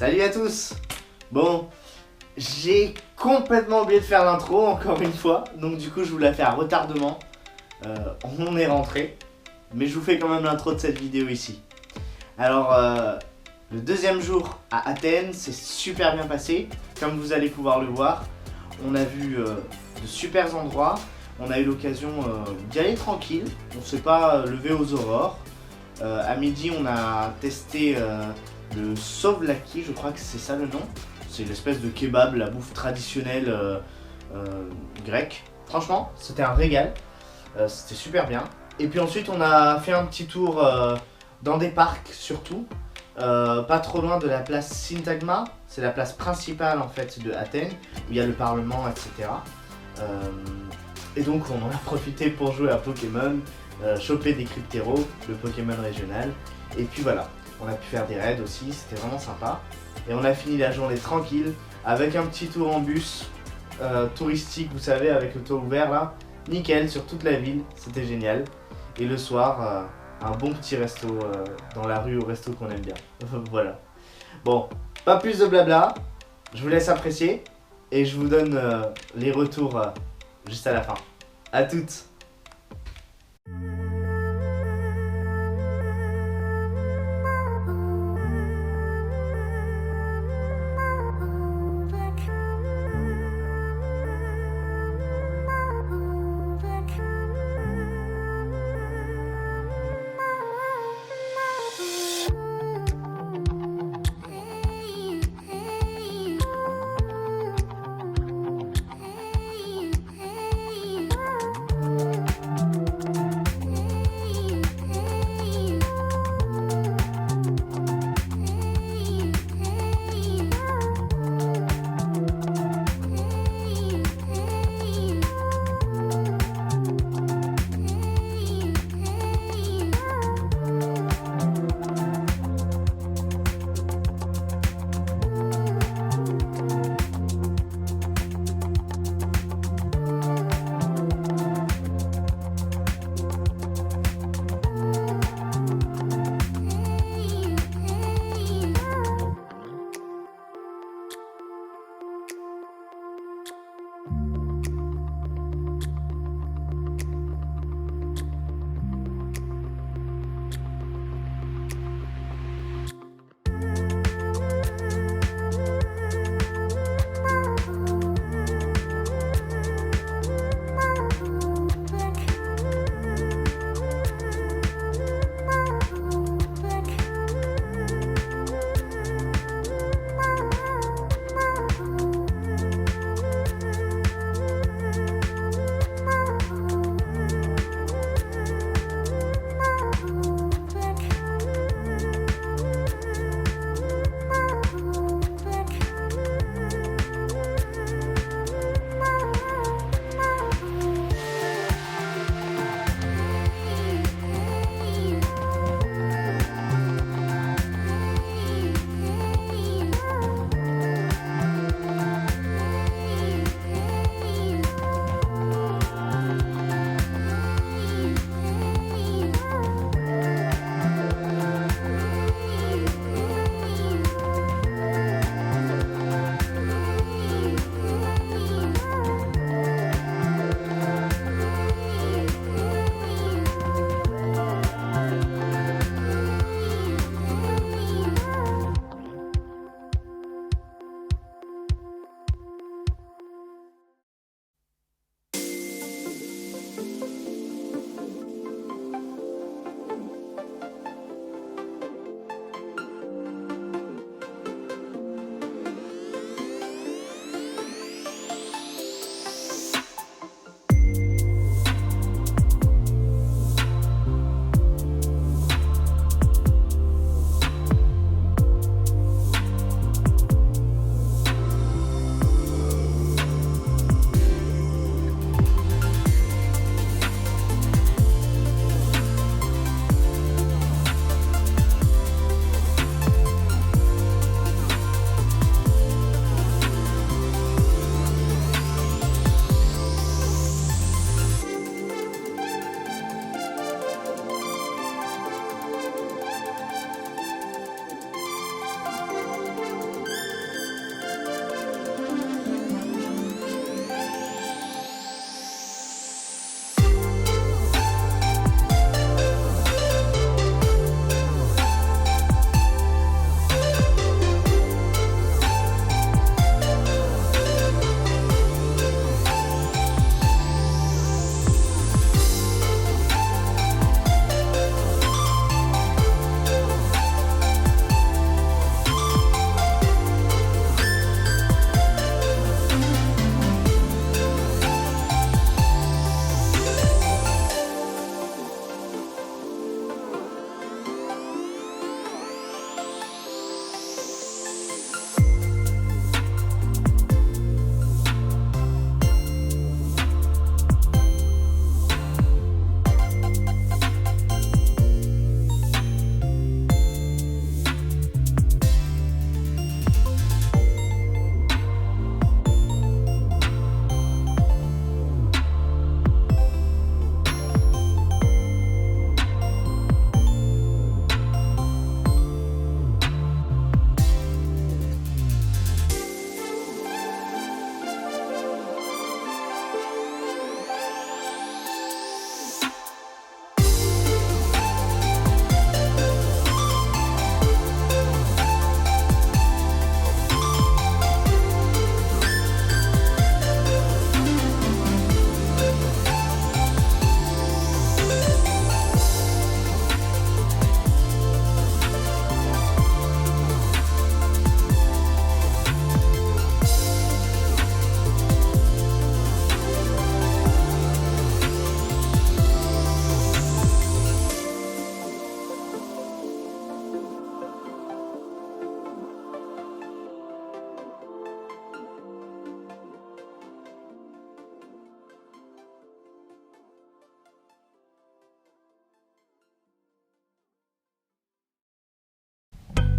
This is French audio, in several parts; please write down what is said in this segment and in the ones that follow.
Salut à tous. Bon, j'ai complètement oublié de faire l'intro encore une fois, donc du coup je vous la fais à retardement. On est rentré, mais je vous fais quand même l'intro de cette vidéo ici. Alors, le deuxième jour à Athènes, c'est super bien passé, comme vous allez pouvoir le voir. On a vu de super endroits, on a eu l'occasion d'y aller tranquille, on ne s'est pas levé aux aurores. À midi, on a testé le souvlaki, je crois que c'est ça le nom. C'est l'espèce de kebab, la bouffe traditionnelle grecque. Franchement, c'était un régal, c'était super bien. Et puis ensuite, on a fait un petit tour dans des parcs surtout, pas trop loin de la place Syntagma. C'est la place principale en fait de Athènes, où il y a le Parlement, etc. Et donc on en a profité pour jouer à Pokémon, choper des Cryptéros, le Pokémon régional. Et puis voilà, on a pu faire des raids aussi, c'était vraiment sympa. Et on a fini la journée tranquille, avec un petit tour en bus touristique, vous savez, avec le toit ouvert là. Nickel, sur toute la ville, c'était génial. Et le soir, un bon petit resto dans la rue, au resto qu'on aime bien. Voilà. Bon, pas plus de blabla, je vous laisse apprécier et je vous donne les retours juste à la fin. À toutes.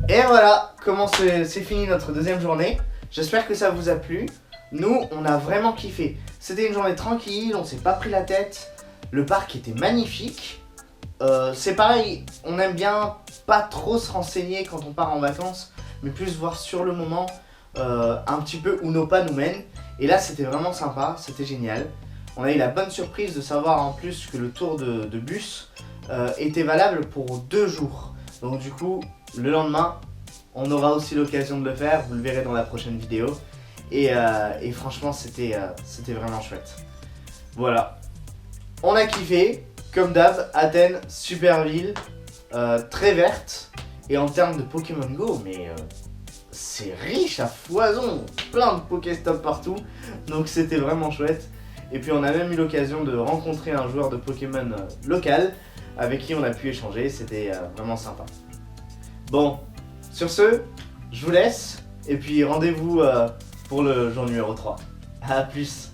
Et voilà comment c'est fini notre deuxième journée. J'espère que ça vous a plu. Nous, on a vraiment kiffé. C'était une journée tranquille, on s'est pas pris la tête. Le parc était magnifique. C'est pareil, on aime bien pas trop se renseigner quand on part en vacances, mais plus voir sur le moment un petit peu où nos pas nous mènent. Et là, c'était vraiment sympa, c'était génial. On a eu la bonne surprise de savoir en plus que le tour de bus était valable pour 2 jours. Donc du coup, le lendemain, on aura aussi l'occasion de le faire, vous le verrez dans la prochaine vidéo. Et franchement, c'était vraiment chouette. Voilà. On a kiffé, comme d'hab, Athènes, super ville, très verte. Et en termes de Pokémon Go, mais c'est riche à foison, plein de Pokéstop partout. Donc c'était vraiment chouette. Et puis on a même eu l'occasion de rencontrer un joueur de Pokémon local avec qui on a pu échanger, c'était vraiment sympa. Bon, sur ce, je vous laisse et puis rendez-vous pour le jour numéro 3. A plus.